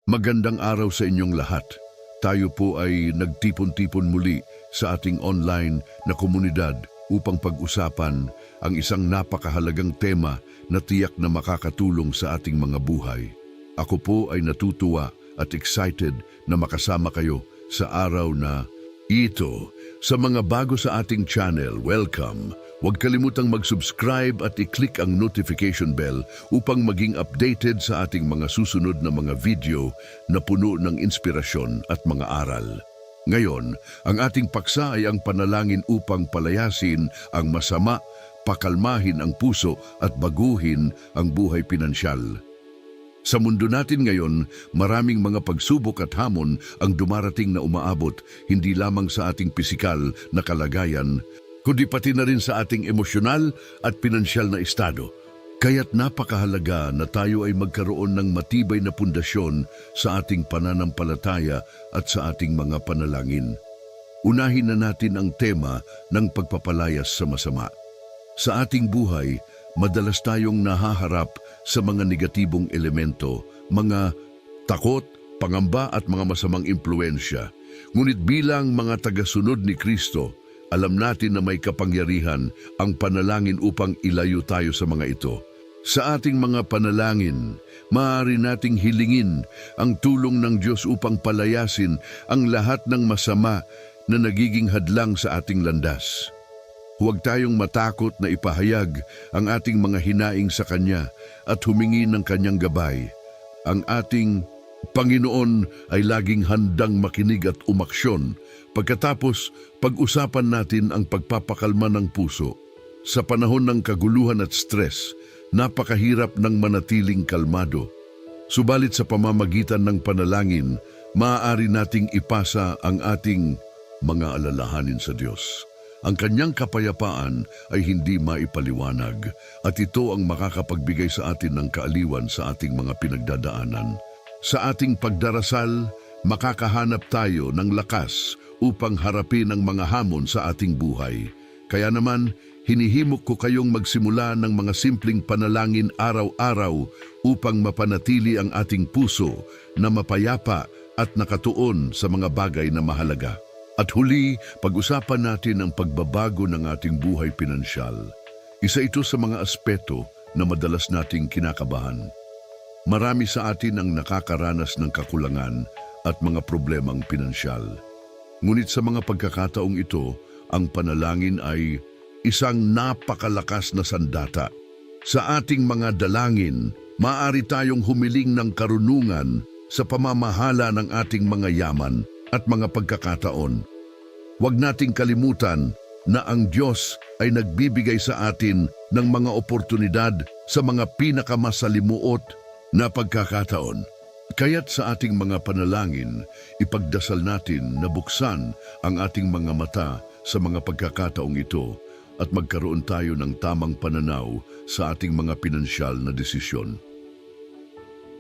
Magandang araw sa inyong lahat. Tayo po ay nagtipon-tipon muli sa ating online na komunidad upang pag-usapan ang isang napakahalagang tema na tiyak na makakatulong sa ating mga buhay. Ako po ay natutuwa at excited na makasama kayo sa araw na ito. Sa mga bago sa ating channel, welcome! Huwag kalimutang mag-subscribe at i-click ang notification bell upang maging updated sa ating mga susunod na mga video na puno ng inspirasyon at mga aral. Ngayon, ang ating paksa ay ang panalangin upang palayasin ang masama, pakalmahin ang puso at baguhin ang buhay pinansyal. Sa mundo natin ngayon, maraming mga pagsubok at hamon ang dumarating na umaabot hindi lamang sa ating pisikal na kalagayan, kundi pati na rin sa ating emosyonal at pinansyal na estado. Kaya't napakahalaga na tayo ay magkaroon ng matibay na pundasyon sa ating pananampalataya at sa ating mga panalangin. Unahin na natin ang tema ng pagpapalayas sa masama. Sa ating buhay, madalas tayong nahaharap sa mga negatibong elemento, mga takot, pangamba at mga masamang impluensya. Ngunit bilang mga tagasunod ni Kristo, alam natin na may kapangyarihan ang panalangin upang ilayo tayo sa mga ito. Sa ating mga panalangin, maaari nating hilingin ang tulong ng Diyos upang palayasin ang lahat ng masama na nagiging hadlang sa ating landas. Huwag tayong matakot na ipahayag ang ating mga hinaing sa Kanya at humingi ng Kanyang gabay. Ang ating Panginoon ay laging handang makinig at umaksyon. Pagkatapos, pag-usapan natin ang pagpapakalma ng puso. Sa panahon ng kaguluhan at stress, napakahirap ng manatiling kalmado. Subalit sa pamamagitan ng panalangin, maaari nating ipasa ang ating mga alalahanin sa Diyos. Ang Kanyang kapayapaan ay hindi maipaliwanag at ito ang makakapagbigay sa atin ng kaaliwan sa ating mga pinagdadaanan. Sa ating pagdarasal, makakahanap tayo ng lakas upang harapin ang mga hamon sa ating buhay. Kaya naman, hinihimok ko kayong magsimula ng mga simpleng panalangin araw-araw upang mapanatili ang ating puso na mapayapa at nakatuon sa mga bagay na mahalaga. At huli, pag-usapan natin ang pagbabago ng ating buhay pinansyal. Isa ito sa mga aspeto na madalas nating kinakabahan. Marami sa atin ang nakakaranas ng kakulangan at mga problemang pinansyal. Ngunit sa mga pagkakataong ito, ang panalangin ay isang napakalakas na sandata. Sa ating mga dalangin, maaari tayong humiling ng karunungan sa pamamahala ng ating mga yaman at mga pagkakataon. Huwag nating kalimutan na ang Diyos ay nagbibigay sa atin ng mga oportunidad sa mga pinakamasalimuot na pagkakataon. Kaya't sa ating mga panalangin, ipagdasal natin na buksan ang ating mga mata sa mga pagkakataong ito at magkaroon tayo ng tamang pananaw sa ating mga pinansyal na desisyon.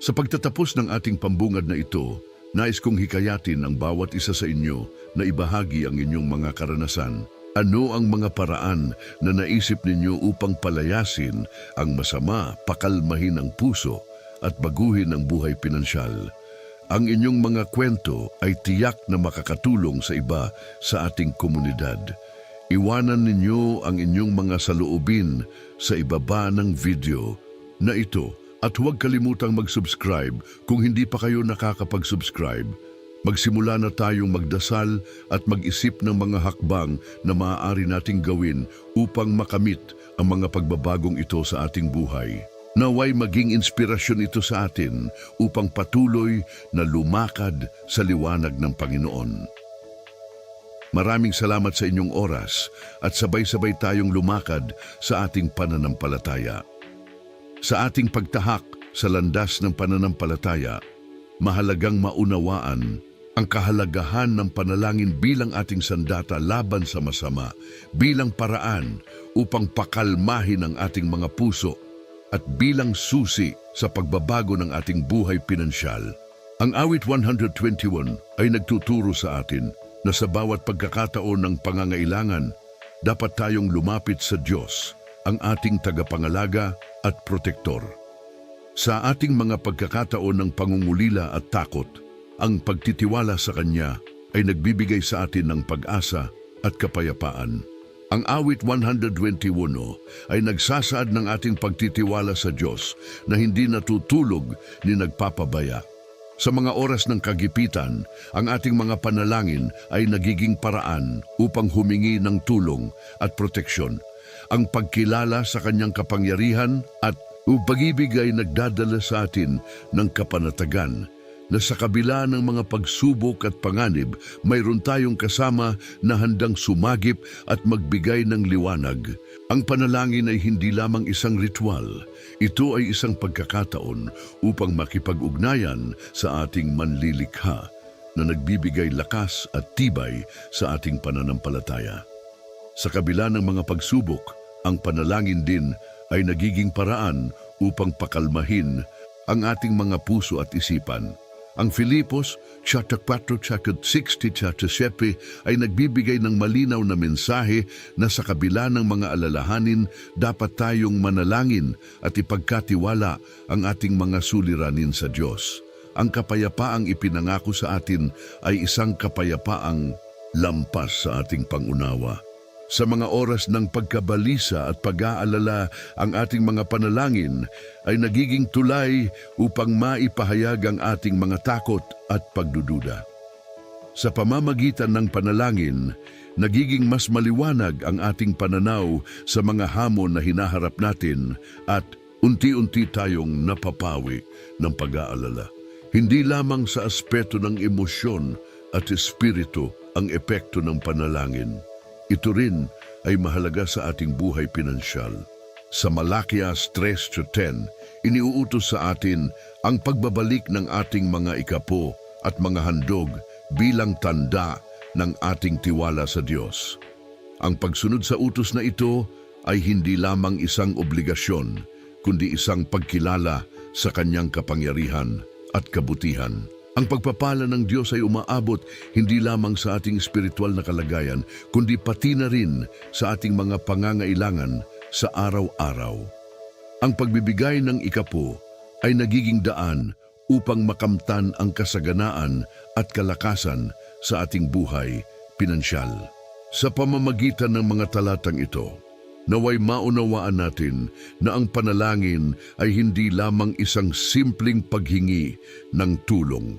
Sa pagtatapos ng ating pambungad na ito, nais kong hikayatin ang bawat isa sa inyo na ibahagi ang inyong mga karanasan. Ano ang mga paraan na naisip ninyo upang palayasin ang masama, pakalmahin ang puso at baguhin ang buhay pinansyal? Ang inyong mga kwento ay tiyak na makakatulong sa iba sa ating komunidad. Iwanan ninyo ang inyong mga saloobin sa ibaba ng video na ito. At huwag kalimutang mag-subscribe kung hindi pa kayo nakakapag-subscribe. Magsimula na tayong magdasal at mag-isip ng mga hakbang na maaari nating gawin upang makamit ang mga pagbabagong ito sa ating buhay. Naway maging inspirasyon ito sa atin upang patuloy na lumakad sa liwanag ng Panginoon. Maraming salamat sa inyong oras at sabay-sabay tayong lumakad sa ating pananampalataya. Sa ating pagtahak sa landas ng pananampalataya, mahalagang maunawaan ang kahalagahan ng panalangin bilang ating sandata laban sa masama, bilang paraan upang pakalmahin ang ating mga puso at bilang susi sa pagbabago ng ating buhay pinansyal. Ang awit 121 ay nagtuturo sa atin na sa bawat pagkakataon ng pangangailangan, dapat tayong lumapit sa Diyos, ang ating tagapangalaga at protektor. Sa ating mga pagkakataon ng pangungulila at takot, ang pagtitiwala sa Kanya ay nagbibigay sa atin ng pag-asa at kapayapaan. Ang awit 121 ay nagsasaad ng ating pagtitiwala sa Diyos na hindi natutulog ni nagpapabaya. Sa mga oras ng kagipitan, ang ating mga panalangin ay nagiging paraan upang humingi ng tulong at proteksyon. Ang pagkilala sa Kanyang kapangyarihan at pag-ibig ay nagdadala sa atin ng kapanatagan na sa kabila ng mga pagsubok at panganib, mayroon tayong kasama na handang sumagip at magbigay ng liwanag. Ang panalangin ay hindi lamang isang ritual. Ito ay isang pagkakataon upang makipag-ugnayan sa ating manlilikha na nagbibigay lakas at tibay sa ating pananampalataya. Sa kabila ng mga pagsubok, ang panalangin din ay nagiging paraan upang pakalmahin ang ating mga puso at isipan. Ang Filipos, chapter 4, chapter 60, chapter 7 ay nagbibigay ng malinaw na mensahe na sa kabila ng mga alalahanin, dapat tayong manalangin at ipagkatiwala ang ating mga suliranin sa Diyos. Ang kapayapaang ipinangako sa atin ay isang kapayapaang lampas sa ating pangunawa. Sa mga oras ng pagkabalisa at pag-aalala, ang ating mga panalangin ay nagiging tulay upang maipahayag ang ating mga takot at pagdududa. Sa pamamagitan ng panalangin, nagiging mas maliwanag ang ating pananaw sa mga hamon na hinaharap natin at unti-unti tayong napapawi ng pag-aalala. Hindi lamang sa aspeto ng emosyon at espiritu ang epekto ng panalangin. Ito rin ay mahalaga sa ating buhay pinansyal. Sa Malakias 3:10, iniuutos sa atin ang pagbabalik ng ating mga ikapo at mga handog bilang tanda ng ating tiwala sa Diyos. Ang pagsunod sa utos na ito ay hindi lamang isang obligasyon, kundi isang pagkilala sa Kanyang kapangyarihan at kabutihan. Ang pagpapala ng Diyos ay umaabot hindi lamang sa ating espiritual na kalagayan, kundi pati na rin sa ating mga pangangailangan sa araw-araw. Ang pagbibigay ng ikapo ay nagiging daan upang makamtan ang kasaganaan at kalakasan sa ating buhay pinansyal. Sa pamamagitan ng mga talatang ito, naway maunawaan natin na ang panalangin ay hindi lamang isang simpleng paghingi ng tulong,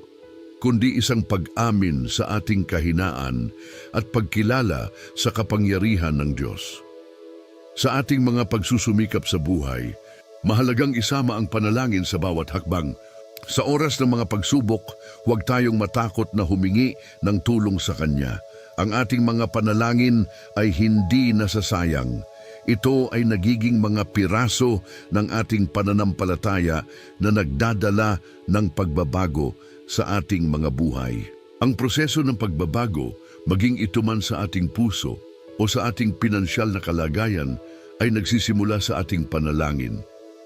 kundi isang pag-amin sa ating kahinaan at pagkilala sa kapangyarihan ng Diyos. Sa ating mga pagsusumikap sa buhay, mahalagang isama ang panalangin sa bawat hakbang. Sa oras ng mga pagsubok, huwag tayong matakot na humingi ng tulong sa Kanya. Ang ating mga panalangin ay hindi nasasayang. Ito ay nagiging mga piraso ng ating pananampalataya na nagdadala ng pagbabago sa ating mga buhay. Ang proseso ng pagbabago, maging ito man sa ating puso o sa ating pinansyal na kalagayan, ay nagsisimula sa ating panalangin.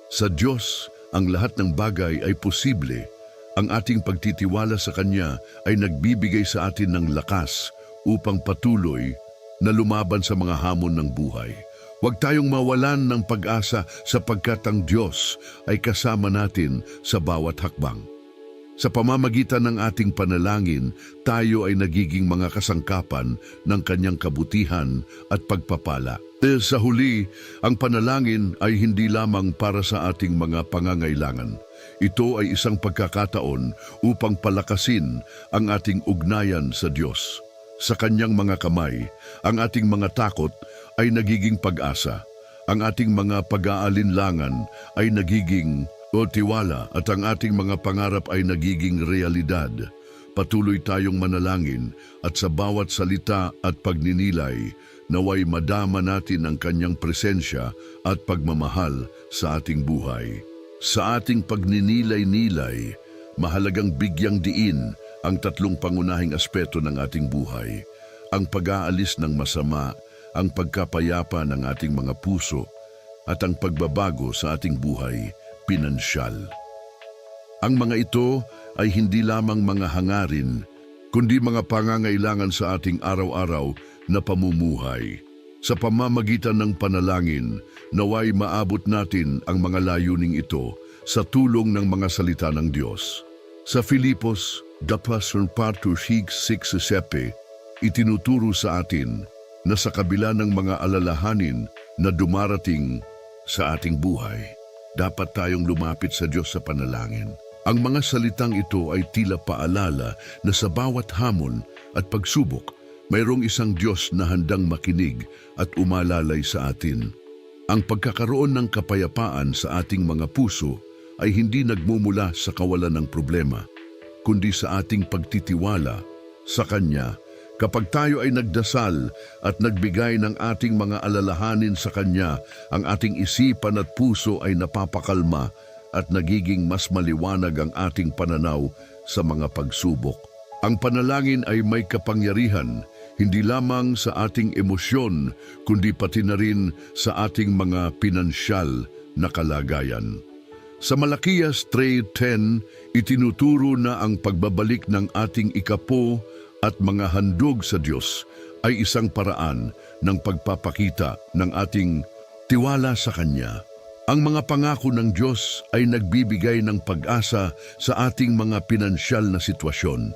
Sa Diyos, ang lahat ng bagay ay posible. Ang ating pagtitiwala sa Kanya ay nagbibigay sa atin ng lakas upang patuloy na lumaban sa mga hamon ng buhay. Huwag tayong mawalan ng pag-asa sapagkat ang Diyos ay kasama natin sa bawat hakbang. Sa pamamagitan ng ating panalangin, tayo ay nagiging mga kasangkapan ng Kanyang kabutihan at pagpapala. Sa huli, ang panalangin ay hindi lamang para sa ating mga pangangailangan. Ito ay isang pagkakataon upang palakasin ang ating ugnayan sa Diyos. Sa Kanyang mga kamay, ang ating mga takot ay nagiging pag-asa. Ang ating mga pag-aalinlangan ay nagiging tiwala at ang ating mga pangarap ay nagiging realidad. Patuloy tayong manalangin at sa bawat salita at pagninilay, naway madama natin ang Kanyang presensya at pagmamahal sa ating buhay. Sa ating pagninilay-nilay, mahalagang bigyang diin ang tatlong pangunahing aspeto ng ating buhay. Ang pag-aalis ng masama, ang pagkapayapa ng ating mga puso, at ang pagbabago sa ating buhay pinansyal. Ang mga ito ay hindi lamang mga hangarin, kundi mga pangangailangan sa ating araw-araw na pamumuhay. Sa pamamagitan ng panalangin, naway maabot natin ang mga layuning ito sa tulong ng mga salita ng Diyos. Sa Filipos, Dapason Parto Hig 6:7, itinuturo sa atin na sa kabila ng mga alalahanin na dumarating sa ating buhay, dapat tayong lumapit sa Diyos sa panalangin. Ang mga salitang ito ay tila paalala na sa bawat hamon at pagsubok, mayroong isang Diyos na handang makinig at umalalay sa atin. Ang pagkakaroon ng kapayapaan sa ating mga puso ay hindi nagmumula sa kawalan ng problema, kundi sa ating pagtitiwala sa Kanya. Kapag tayo ay nagdasal at nagbigay ng ating mga alalahanin sa Kanya, ang ating isipan at puso ay napapakalma at nagiging mas maliwanag ang ating pananaw sa mga pagsubok. Ang panalangin ay may kapangyarihan, hindi lamang sa ating emosyon, kundi pati na rin sa ating mga pinansyal na kalagayan. Sa Malakias 3:10, itinuturo na ang pagbabalik ng ating ikapo at mga handog sa Diyos ay isang paraan ng pagpapakita ng ating tiwala sa Kanya. Ang mga pangako ng Diyos ay nagbibigay ng pag-asa sa ating mga pinansyal na sitwasyon.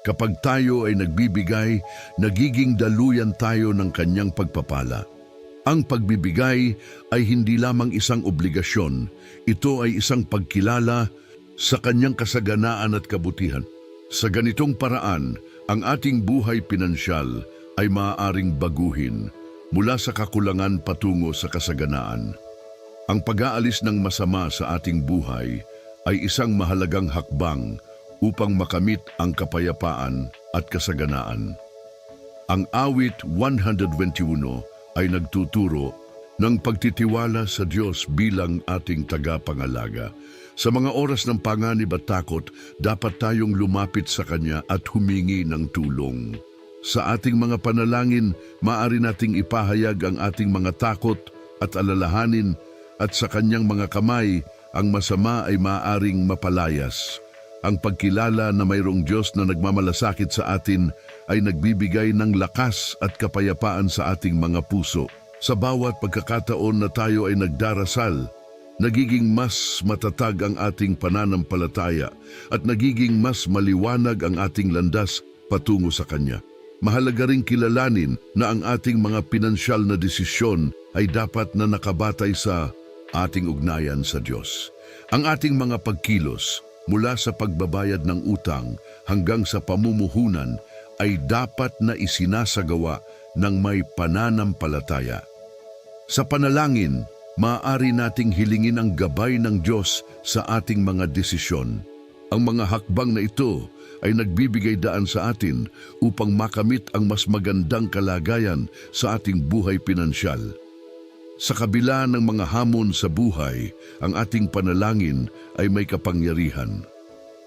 Kapag tayo ay nagbibigay, nagiging daluyan tayo ng Kanyang pagpapala. Ang pagbibigay ay hindi lamang isang obligasyon, ito ay isang pagkilala sa Kanyang kasaganaan at kabutihan. Sa ganitong paraan, ang ating buhay pinansyal ay maaaring baguhin mula sa kakulangan patungo sa kasaganaan. Ang pag-aalis ng masama sa ating buhay ay isang mahalagang hakbang upang makamit ang kapayapaan at kasaganaan. Ang awit 121 ay nagtuturo ng pagtitiwala sa Diyos bilang ating tagapangalaga. Sa mga oras ng panganib at takot, dapat tayong lumapit sa Kanya at humingi ng tulong. Sa ating mga panalangin, maaari nating ipahayag ang ating mga takot at alalahanin, at sa Kanyang mga kamay, ang masama ay maaaring mapalayas. Ang pagkilala na mayroong Diyos na nagmamalasakit sa atin ay nagbibigay ng lakas at kapayapaan sa ating mga puso. Sa bawat pagkakataon na tayo ay nagdarasal, nagiging mas matatag ang ating pananampalataya at nagiging mas maliwanag ang ating landas patungo sa Kanya. Mahalaga ring kilalanin na ang ating mga pinansyal na desisyon ay dapat na nakabatay sa ating ugnayan sa Diyos. Ang ating mga pagkilos mula sa pagbabayad ng utang hanggang sa pamumuhunan ay dapat na isinasagawa ng may pananampalataya. Sa panalangin, maaari nating hilingin ang gabay ng Diyos sa ating mga desisyon. Ang mga hakbang na ito ay nagbibigay daan sa atin upang makamit ang mas magandang kalagayan sa ating buhay pinansyal. Sa kabila ng mga hamon sa buhay, ang ating panalangin ay may kapangyarihan.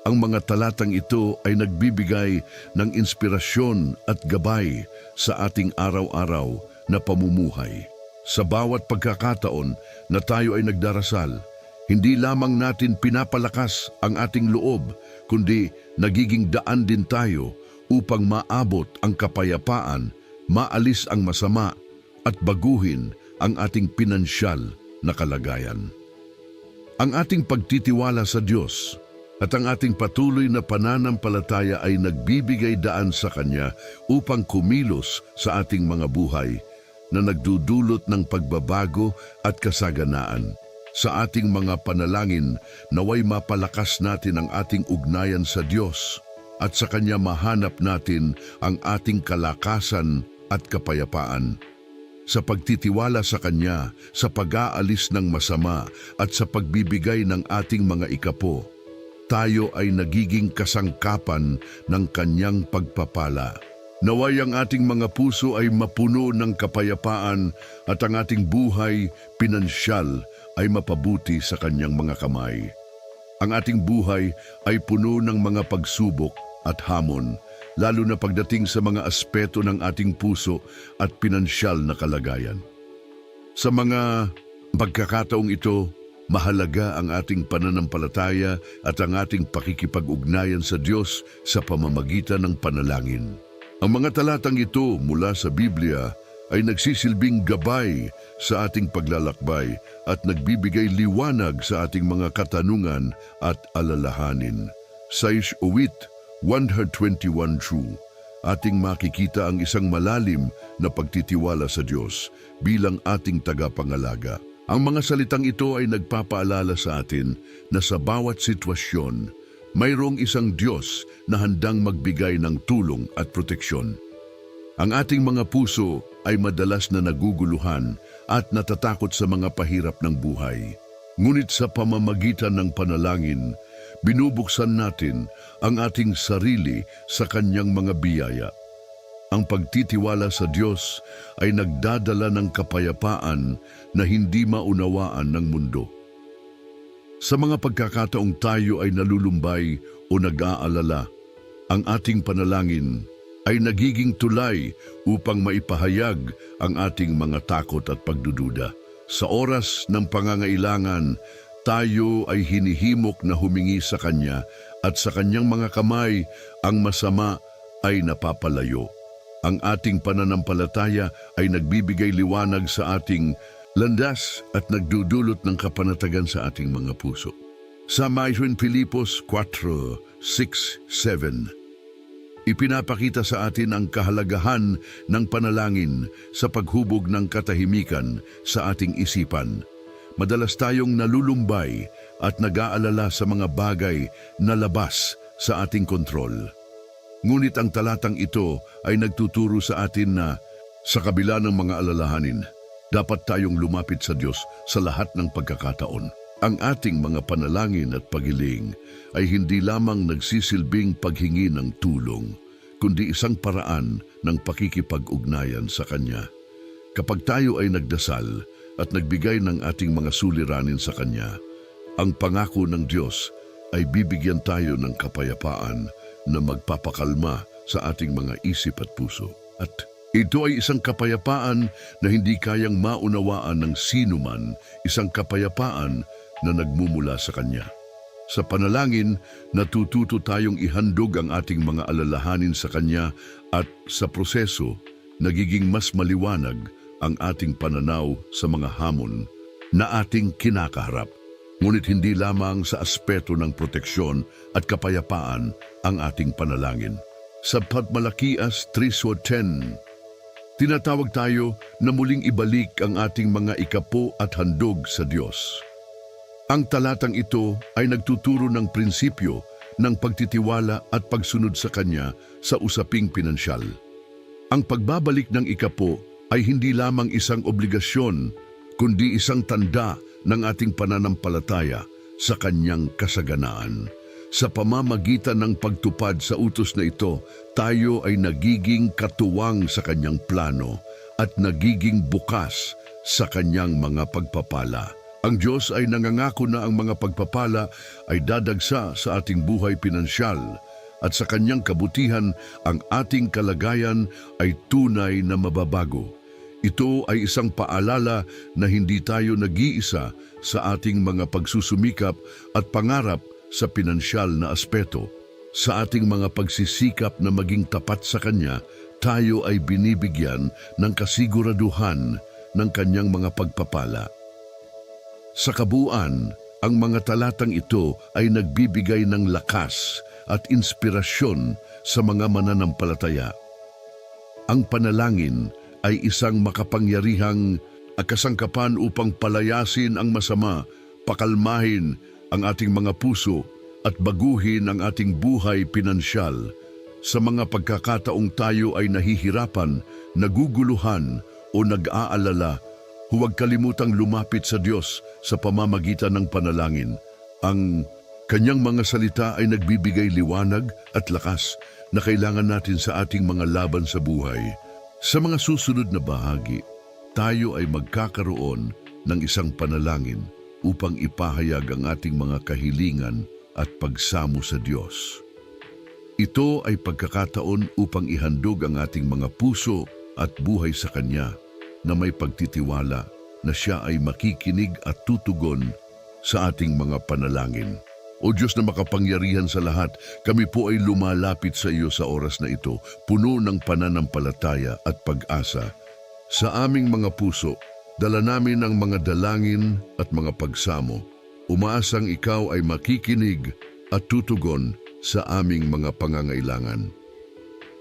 Ang mga talatang ito ay nagbibigay ng inspirasyon at gabay sa ating araw-araw na pamumuhay. Sa bawat pagkakataon na tayo ay nagdarasal, hindi lamang natin pinapalakas ang ating loob, kundi nagiging daan din tayo upang maabot ang kapayapaan, maalis ang masama, at baguhin ang ating pinansyal na kalagayan. Ang ating pagtitiwala sa Diyos at ang ating patuloy na pananampalataya ay nagbibigay daan sa Kanya upang kumilos sa ating mga buhay na nagdudulot ng pagbabago at kasaganaan. Sa ating mga panalangin, naway mapalakas natin ang ating ugnayan sa Diyos at sa Kanya mahanap natin ang ating kalakasan at kapayapaan. Sa pagtitiwala sa Kanya, sa pag-aalis ng masama at sa pagbibigay ng ating mga ikapo, tayo ay nagiging kasangkapan ng Kanyang pagpapala. Naway ang ating mga puso ay mapuno ng kapayapaan at ang ating buhay, pinansyal, ay mapabuti sa Kanyang mga kamay. Ang ating buhay ay puno ng mga pagsubok at hamon, lalo na pagdating sa mga aspeto ng ating puso at pinansyal na kalagayan. Sa mga pagkakataong ito, mahalaga ang ating pananampalataya at ang ating pakikipag-ugnayan sa Diyos sa pamamagitan ng panalangin. Ang mga talatang ito mula sa Biblia ay nagsisilbing gabay sa ating paglalakbay at nagbibigay liwanag sa ating mga katanungan at alalahanin. Sa Awit 121 True, ating makikita ang isang malalim na pagtitiwala sa Diyos bilang ating tagapangalaga. Ang mga salitang ito ay nagpapaalala sa atin na sa bawat sitwasyon, mayroong isang Diyos na handang magbigay ng tulong at proteksyon. Ang ating mga puso ay madalas na naguguluhan at natatakot sa mga pahirap ng buhay. Ngunit sa pamamagitan ng panalangin, binubuksan natin ang ating sarili sa Kanyang mga biyaya. Ang pagtitiwala sa Diyos ay nagdadala ng kapayapaan na hindi maunawaan ng mundo. Sa mga pagkakataong tayo ay nalulumbay o nag-aalala, ang ating panalangin ay nagiging tulay upang maipahayag ang ating mga takot at pagdududa. Sa oras ng pangangailangan, tayo ay hinihimok na humingi sa Kanya at sa Kanyang mga kamay ang masama ay napapalayo. Ang ating pananampalataya ay nagbibigay liwanag sa ating landas at nagdudulot ng kapanatagan sa ating mga puso. Sa Mayroon Filipos 4:6-7, ipinapakita sa atin ang kahalagahan ng panalangin sa paghubog ng katahimikan sa ating isipan. Madalas tayong nalulumbay at nag-aalala sa mga bagay na labas sa ating kontrol. Ngunit ang talatang ito ay nagtuturo sa atin na sa kabila ng mga alalahanin, dapat tayong lumapit sa Diyos sa lahat ng pagkakataon. Ang ating mga panalangin at paghiling ay hindi lamang nagsisilbing paghingi ng tulong, kundi isang paraan ng pakikipag-ugnayan sa Kanya. Kapag tayo ay nagdasal at nagbigay ng ating mga suliranin sa Kanya, ang pangako ng Diyos ay bibigyan tayo ng kapayapaan na magpapakalma sa ating mga isip at puso. At ito ay isang kapayapaan na hindi kayang maunawaan ng sinuman, isang kapayapaan na nagmumula sa Kanya. Sa panalangin, natututo tayong ihandog ang ating mga alalahanin sa Kanya at sa proseso, nagiging mas maliwanag ang ating pananaw sa mga hamon na ating kinakaharap. Ngunit hindi lamang sa aspeto ng proteksyon at kapayapaan ang ating panalangin. Sa Malakias 3:10, tinatawag tayo na muling ibalik ang ating mga ikapo at handog sa Diyos. Ang talatang ito ay nagtuturo ng prinsipyo ng pagtitiwala at pagsunod sa Kanya sa usaping pinansyal. Ang pagbabalik ng ikapo ay hindi lamang isang obligasyon, kundi isang tanda ng ating pananampalataya sa Kanyang kasaganaan. Sa pamamagitan ng pagtupad sa utos na ito, tayo ay nagiging katuwang sa Kanyang plano at nagiging bukas sa Kanyang mga pagpapala. Ang Diyos ay nangangako na ang mga pagpapala ay dadagsa sa ating buhay pinansyal at sa Kanyang kabutihan ang ating kalagayan ay tunay na mababago. Ito ay isang paalala na hindi tayo nag-iisa sa ating mga pagsusumikap at pangarap sa pinansyal na aspeto. Sa ating mga pagsisikap na maging tapat sa Kanya, tayo ay binibigyan ng kasiguraduhan ng Kanyang mga pagpapala. Sa kabuuan, ang mga talatang ito ay nagbibigay ng lakas at inspirasyon sa mga mananampalataya. Ang panalangin ay isang makapangyarihang kasangkapan upang palayasin ang masama, pakalmahin ang ating mga puso at baguhin ang ating buhay pinansyal. Sa mga pagkakataong tayo ay nahihirapan, naguguluhan o nag-aalala, huwag kalimutang lumapit sa Diyos sa pamamagitan ng panalangin. Ang Kanyang mga salita ay nagbibigay liwanag at lakas na kailangan natin sa ating mga laban sa buhay. Sa mga susunod na bahagi, tayo ay magkakaroon ng isang panalangin upang ipahayag ang ating mga kahilingan at pagsamo sa Diyos. Ito ay pagkakataon upang ihandog ang ating mga puso at buhay sa Kanya na may pagtitiwala na Siya ay makikinig at tutugon sa ating mga panalangin. O Diyos na makapangyarihan sa lahat, kami po ay lumalapit sa iyo sa oras na ito, puno ng pananampalataya at pag-asa. Sa aming mga puso, dala namin ang mga dalangin at mga pagsamo. Umaasang ikaw ay makikinig at tutugon sa aming mga pangangailangan.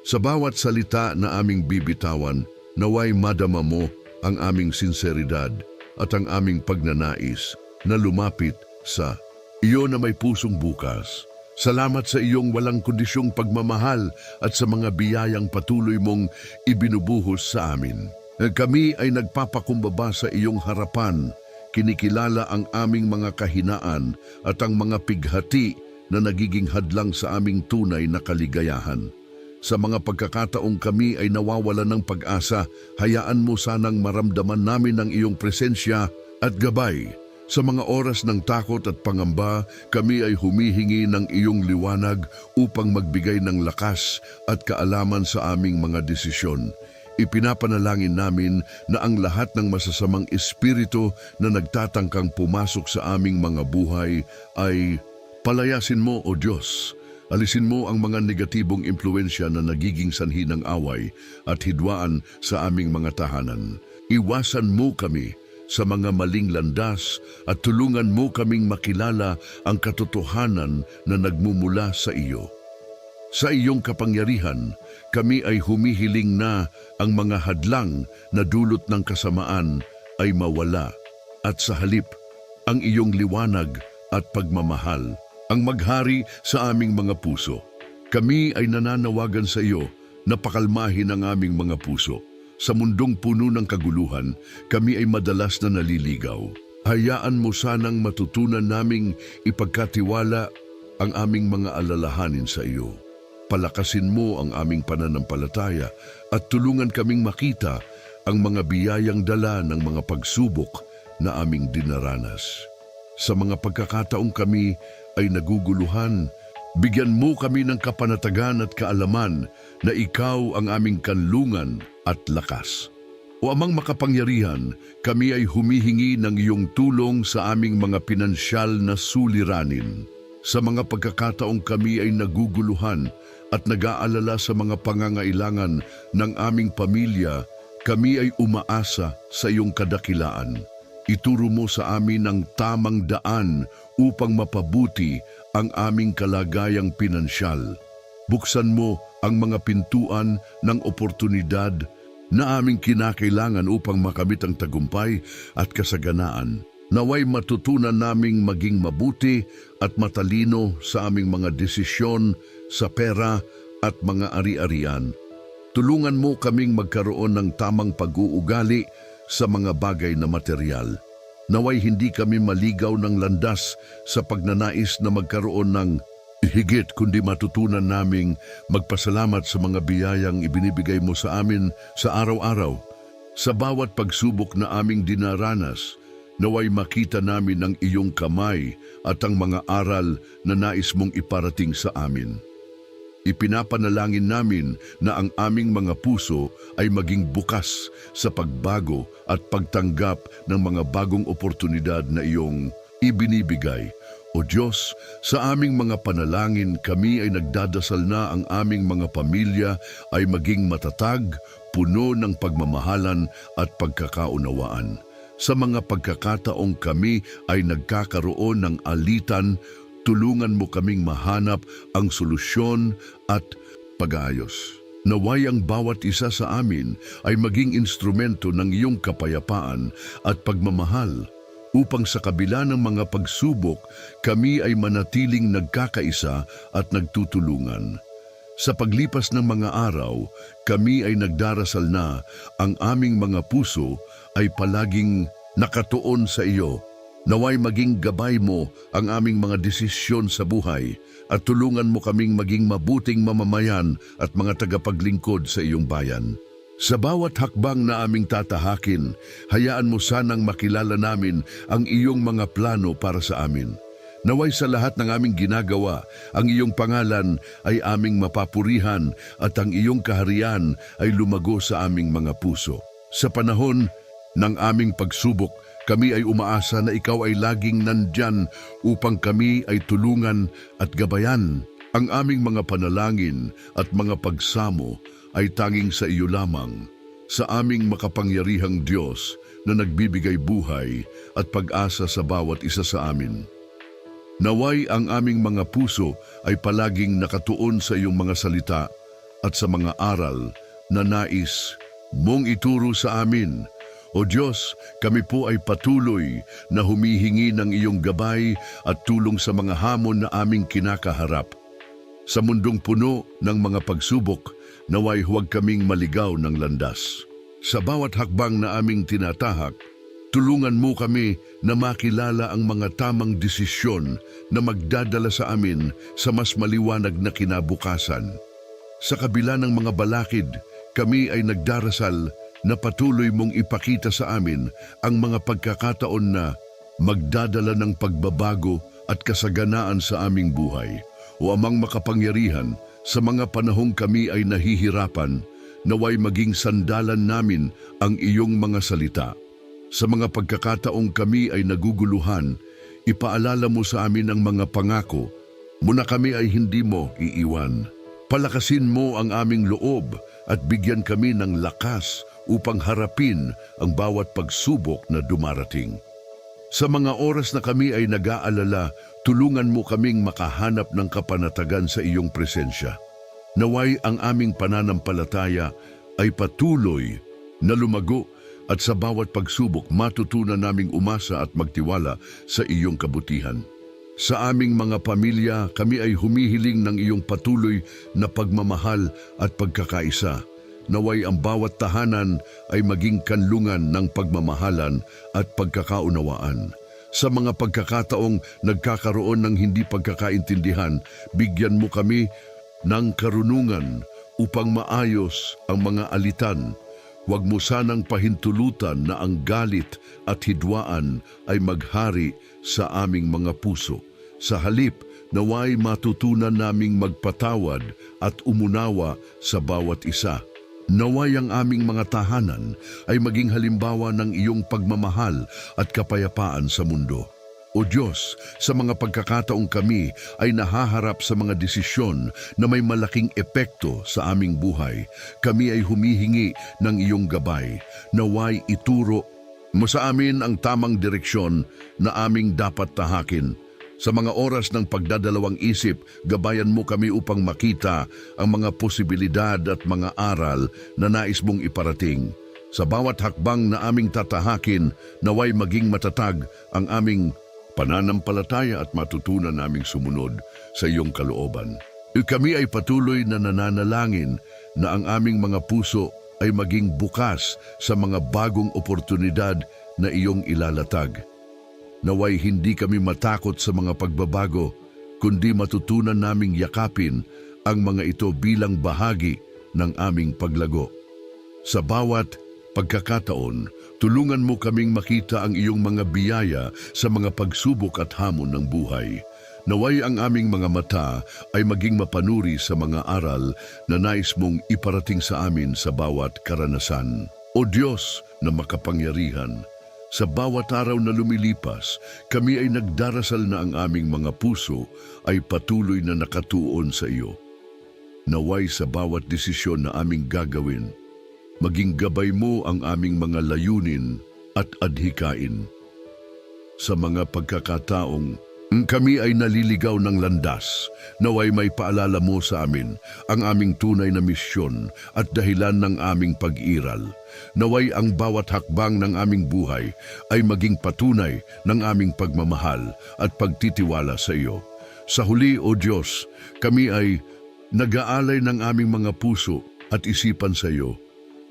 Sa bawat salita na aming bibitawan, naway madama mo ang aming sinseridad at ang aming pagnanais na lumapit sa iyo na may pusong bukas. Salamat sa iyong walang kondisyong pagmamahal at sa mga biyayang patuloy mong ibinubuhos sa amin. Kami ay nagpapakumbaba sa iyong harapan, kinikilala ang aming mga kahinaan at ang mga pighati na nagiging hadlang sa aming tunay na kaligayahan. Sa mga pagkakataong kami ay nawawalan ng pag-asa, hayaan mo sanang maramdaman namin ang iyong presensya at gabay. Sa mga oras ng takot at pangamba, kami ay humihingi ng iyong liwanag upang magbigay ng lakas at kaalaman sa aming mga desisyon. Ipinapanalangin namin na ang lahat ng masasamang espiritu na nagtatangkang pumasok sa aming mga buhay ay palayasin mo, O Diyos. Alisin mo ang mga negatibong impluensya na nagiging sanhi ng away at hidwaan sa aming mga tahanan. Iwasan mo kami sa mga maling landas at tulungan mo kaming makilala ang katotohanan na nagmumula sa iyo. Sa iyong kapangyarihan, kami ay humihiling na ang mga hadlang na dulot ng kasamaan ay mawala at sa halip ang iyong liwanag at pagmamahal ang maghari sa aming mga puso. Kami ay nananawagan sa iyo na pakalmahin ang aming mga puso. Sa mundong puno ng kaguluhan, kami ay madalas na naliligaw. Hayaan mo sanang matutunan naming ipagkatiwala ang aming mga alalahanin sa iyo. Palakasin mo ang aming pananampalataya at tulungan kaming makita ang mga biyayang dala ng mga pagsubok na aming dinaranas. Sa mga pagkakataong kami ay naguguluhan, bigyan mo kami ng kapanatagan at kaalaman na ikaw ang aming kanlungan at lakas. O Amang makapangyarihan, kami ay humihingi ng iyong tulong sa aming mga pinansyal na suliranin. Sa mga pagkakataong kami ay naguguluhan at nag-aalala sa mga pangangailangan ng aming pamilya, kami ay umaasa sa iyong kadakilaan. Ituro mo sa amin ang tamang daan upang mapabuti ang aming kalagayang pinansyal. Buksan mo ang mga pintuan ng oportunidad na aming kinakailangan upang makamit ang tagumpay at kasaganaan. Naway matutunan naming maging mabuti at matalino sa aming mga desisyon sa pera at mga ari-arian. Tulungan mo kaming magkaroon ng tamang pag-uugali sa mga bagay na material. Naway hindi kami maligaw ng landas sa pagnanais na magkaroon ng higit, kundi matutunan naming magpasalamat sa mga biyayang ibinibigay mo sa amin sa araw-araw. Sa bawat pagsubok na aming dinaranas, naway makita namin ang iyong kamay at ang mga aral na nais mong iparating sa amin. Ipinapanalangin namin na ang aming mga puso ay maging bukas sa pagbago at pagtanggap ng mga bagong oportunidad na iyong ibinibigay. O Diyos, sa aming mga panalangin, kami ay nagdadasal na ang aming mga pamilya ay maging matatag, puno ng pagmamahalan at pagkakaunawaan. Sa mga pagkakataong kami ay nagkakaroon ng alitan, tulungan mo kaming mahanap ang solusyon at pag-aayos. Naway ang bawat isa sa amin ay maging instrumento ng iyong kapayapaan at pagmamahal, upang sa kabila ng mga pagsubok, kami ay manatiling nagkakaisa at nagtutulungan. Sa paglipas ng mga araw, kami ay nagdarasal na ang aming mga puso ay palaging nakatuon sa iyo. Naway maging gabay mo ang aming mga desisyon sa buhay at tulungan mo kaming maging mabuting mamamayan at mga tagapaglingkod sa iyong bayan. Sa bawat hakbang na aming tatahakin, hayaan mo sanang makilala namin ang iyong mga plano para sa amin. Naway sa lahat ng aming ginagawa, ang iyong pangalan ay aming mapapurihan at ang iyong kaharian ay lumago sa aming mga puso. Sa panahon ng aming pagsubok, kami ay umaasa na ikaw ay laging nandyan upang kami ay tulungan at gabayan. Ang aming mga panalangin at mga pagsamo ay tanging sa iyo lamang. sa aming makapangyarihang Diyos na nagbibigay buhay at pag-asa sa bawat isa sa amin. Naway ang aming mga puso ay palaging nakatuon sa iyong mga salita at sa mga aral na nais mong ituro sa amin. O Diyos, kami po ay patuloy na humihingi ng iyong gabay at tulong sa mga hamon na aming kinakaharap. Sa mundong puno ng mga pagsubok, naway huwag kaming maligaw ng landas. Sa bawat hakbang na aming tinatahak, tulungan mo kami na makilala ang mga tamang desisyon na magdadala sa amin sa mas maliwanag na kinabukasan. Sa kabila ng mga balakid, kami ay nagdarasal na patuloy mong ipakita sa amin ang mga pagkakataon na magdadala ng pagbabago at kasaganaan sa aming buhay. O Amang makapangyarihan, sa mga panahong kami ay nahihirapan, naway maging sandalan namin ang iyong mga salita. Sa mga pagkakataong kami ay naguguluhan, ipaalala mo sa amin ang mga pangako, muna kami ay hindi mo iiwan. Palakasin mo ang aming loob at bigyan kami ng lakas upang harapin ang bawat pagsubok na dumarating. Sa mga oras na kami ay nag-aalala, tulungan mo kaming makahanap ng kapanatagan sa iyong presensya. Naway ang aming pananampalataya ay patuloy na lumago at sa bawat pagsubok matutunan naming umasa at magtiwala sa iyong kabutihan. Sa aming mga pamilya, kami ay humihiling ng iyong patuloy na pagmamahal at pagkakaisa. Naway ang bawat tahanan ay maging kanlungan ng pagmamahalan at pagkakaunawaan. Sa mga pagkakataong nagkakaroon ng hindi pagkakaintindihan, bigyan mo kami ng karunungan upang maayos ang mga alitan. Huwag mo sanang pahintulutan na ang galit at hidwaan ay maghari sa aming mga puso. Sa halip, naway matutunan naming magpatawad at umunawa sa bawat isa. Naway ang aming mga tahanan ay maging halimbawa ng iyong pagmamahal at kapayapaan sa mundo. O Diyos, sa mga pagkakataong kami ay nahaharap sa mga desisyon na may malaking epekto sa aming buhay, kami ay humihingi ng iyong gabay. Naway ituro mo sa amin ang tamang direksyon na aming dapat tahakin. Sa mga oras ng pagdadalawang isip, gabayan mo kami upang makita ang mga posibilidad at mga aral na nais mong iparating. Sa bawat hakbang na aming tatahakin, naway maging matatag ang aming pananampalataya at matutunan naming sumunod sa iyong kalooban. Kami ay patuloy na nananalangin na ang aming mga puso ay maging bukas sa mga bagong oportunidad na iyong ilalatag. Naway hindi kami matakot sa mga pagbabago, kundi matutunan naming yakapin ang mga ito bilang bahagi ng aming paglago. Sa bawat pagkakataon, tulungan mo kaming makita ang iyong mga biyaya sa mga pagsubok at hamon ng buhay. Naway ang aming mga mata ay maging mapanuri sa mga aral na nais mong iparating sa amin sa bawat karanasan. O Diyos na makapangyarihan, sa bawat araw na lumilipas, kami ay nagdarasal na ang aming mga puso ay patuloy na nakatuon sa iyo. Naway sa bawat desisyon na aming gagawin, maging gabay mo ang aming mga layunin at adhikain. Sa mga pagkakataong kami ay naliligaw ng landas, naway may paalala mo sa amin ang aming tunay na misyon at dahilan ng aming pag-iral. Naway ang bawat hakbang ng aming buhay ay maging patunay ng aming pagmamahal at pagtitiwala sa iyo. Sa huli, O Diyos, kami ay nag-aalay ng aming mga puso at isipan sa iyo.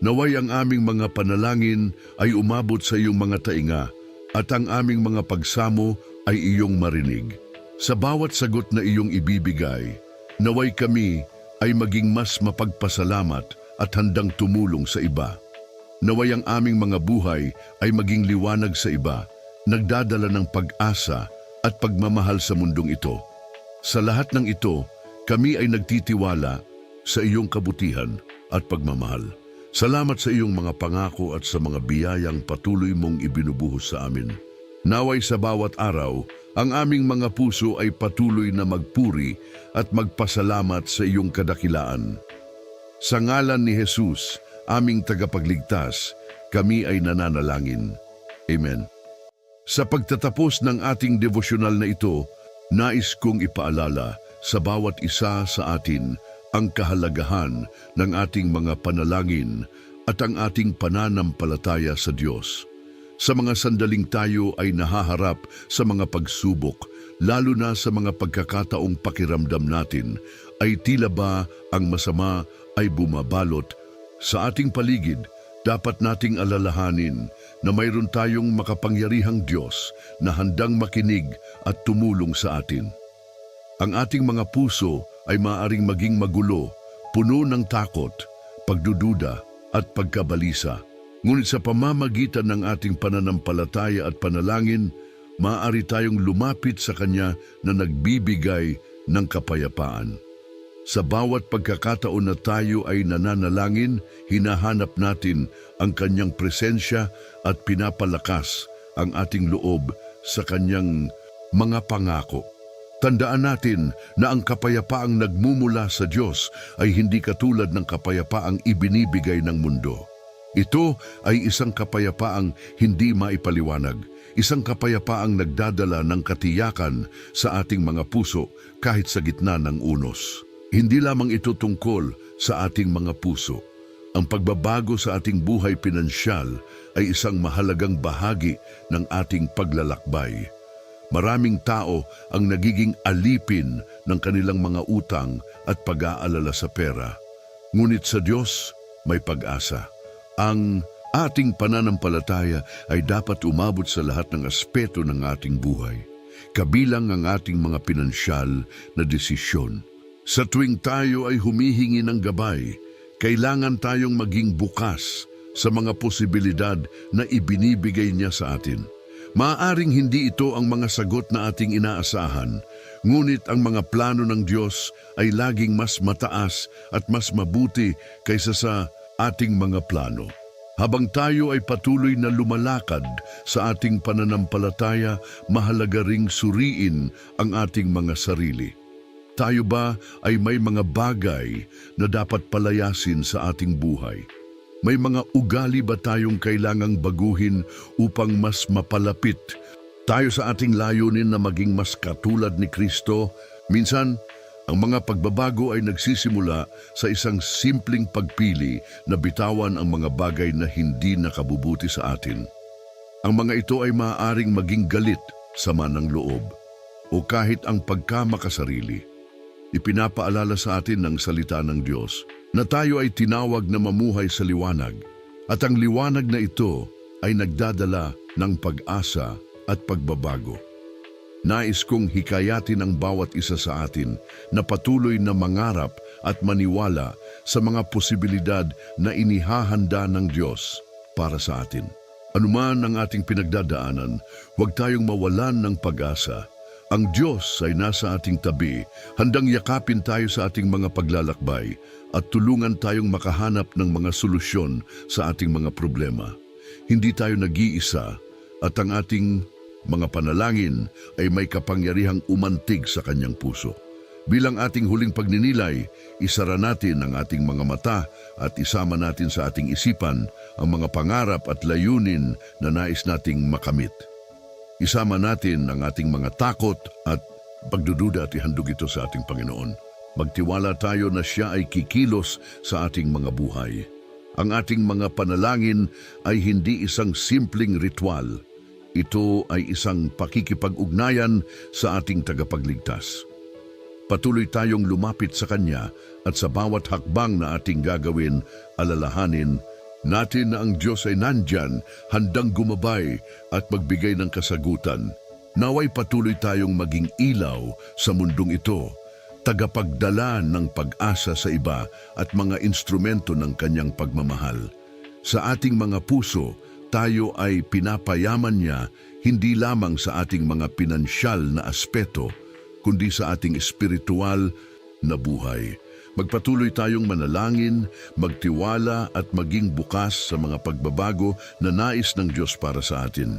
Naway ang aming mga panalangin ay umabot sa iyong mga tainga at ang aming mga pagsamo ay iyong marinig. Sa bawat sagot na iyong ibibigay, naway kami ay maging mas mapagpasalamat at handang tumulong sa iba. Naway ang aming mga buhay ay maging liwanag sa iba, nagdadala ng pag-asa at pagmamahal sa mundong ito. Sa lahat ng ito, kami ay nagtitiwala sa iyong kabutihan at pagmamahal. Salamat sa iyong mga pangako at sa mga biyayang patuloy mong ibinubuhos sa amin. Naway sa bawat araw, ang aming mga puso ay patuloy na magpuri at magpasalamat sa iyong kadakilaan. Sa ngalan ni Jesus, aming tagapagligtas, kami ay nananalangin. Amen. Sa pagtatapos ng ating devosyonal na ito, nais kong ipaalala sa bawat isa sa atin ang kahalagahan ng ating mga panalangin at ang ating pananampalataya sa Diyos. Sa mga sandaling tayo ay nahaharap sa mga pagsubok, lalo na sa mga pagkakataong pakiramdam natin, ay tila ba ang masama ay bumabalot sa ating paligid. Dapat nating alalahanin na mayroon tayong makapangyarihang Diyos na handang makinig at tumulong sa atin. Ang ating mga puso ay maaaring maging magulo, puno ng takot, pagdududa at pagkabalisa. Ngunit sa pamamagitan ng ating pananampalataya at panalangin, maaari tayong lumapit sa Kanya na nagbibigay ng kapayapaan. Sa bawat pagkakataon na tayo ay nananalangin, hinahanap natin ang Kanyang presensya at pinapalakas ang ating loob sa Kanyang mga pangako. Tandaan natin na ang kapayapaang nagmumula sa Diyos ay hindi katulad ng kapayapaang ibinibigay ng mundo. Ito ay isang kapayapaang hindi maipaliwanag, isang kapayapaang nagdadala ng katiyakan sa ating mga puso kahit sa gitna ng unos. Hindi lamang ito tungkol sa ating mga puso. Ang pagbabago sa ating buhay pinansyal ay isang mahalagang bahagi ng ating paglalakbay. Maraming tao ang nagiging alipin ng kanilang mga utang at pag-aalala sa pera. Ngunit sa Diyos may pag-asa. Ang ating pananampalataya ay dapat umabot sa lahat ng aspeto ng ating buhay, kabilang ang ating mga pinansyal na desisyon. Sa tuwing tayo ay humihingi ng gabay, kailangan tayong maging bukas sa mga posibilidad na ibinibigay niya sa atin. Maaaring hindi ito ang mga sagot na ating inaasahan, ngunit ang mga plano ng Diyos ay laging mas mataas at mas mabuti kaysa sa ating mga plano. Habang tayo ay patuloy na lumalakad sa ating pananampalataya, mahalaga ring suriin ang ating mga sarili. Tayo ba ay may mga bagay na dapat palayasin sa ating buhay? May mga ugali ba tayong kailangang baguhin upang mas mapalapit tayo sa ating layunin na maging mas katulad ni Kristo? Minsan, ang mga pagbabago ay nagsisimula sa isang simpleng pagpili na bitawan ang mga bagay na hindi nakabubuti sa atin. Ang mga ito ay maaaring maging galit, sama ng loob, o kahit ang pagkamakasarili. Ipinapaalala sa atin ng salita ng Diyos na tayo ay tinawag na mamuhay sa liwanag, at ang liwanag na ito ay nagdadala ng pag-asa at pagbabago. Nais kong hikayatin ang bawat isa sa atin na patuloy na mangarap at maniwala sa mga posibilidad na inihahanda ng Diyos para sa atin. Anuman ang ating pinagdadaanan, huwag tayong mawalan ng pag-asa. Ang Diyos ay nasa ating tabi, handang yakapin tayo sa ating mga paglalakbay at tulungan tayong makahanap ng mga solusyon sa ating mga problema. Hindi tayo nag-iisa at ang ating mga panalangin ay may kapangyarihang umantig sa kanyang puso. Bilang ating huling pagninilay, isara natin ang ating mga mata at isama natin sa ating isipan ang mga pangarap at layunin na nais nating makamit. Isama natin ang ating mga takot at pagdududa at ihandog ito sa ating Panginoon. Magtiwala tayo na Siya ay kikilos sa ating mga buhay. Ang ating mga panalangin ay hindi isang simpleng ritual. Ito ay isang pakikipag-ugnayan sa ating tagapagligtas. Patuloy tayong lumapit sa Kanya at sa bawat hakbang na ating gagawin, alalahanin natin na ang Diyos ay nandyan, handang gumabay at magbigay ng kasagutan. Naway patuloy tayong maging ilaw sa mundong ito, tagapagdala ng pag-asa sa iba at mga instrumento ng Kanyang pagmamahal. Sa ating mga puso, tayo ay pinapayaman niya hindi lamang sa ating mga pinansyal na aspeto, kundi sa ating espiritual na buhay. Magpatuloy tayong manalangin, magtiwala at maging bukas sa mga pagbabago na nais ng Diyos para sa atin.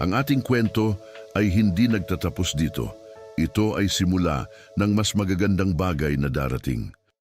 Ang ating kwento ay hindi nagtatapos dito. Ito ay simula ng mas magagandang bagay na darating.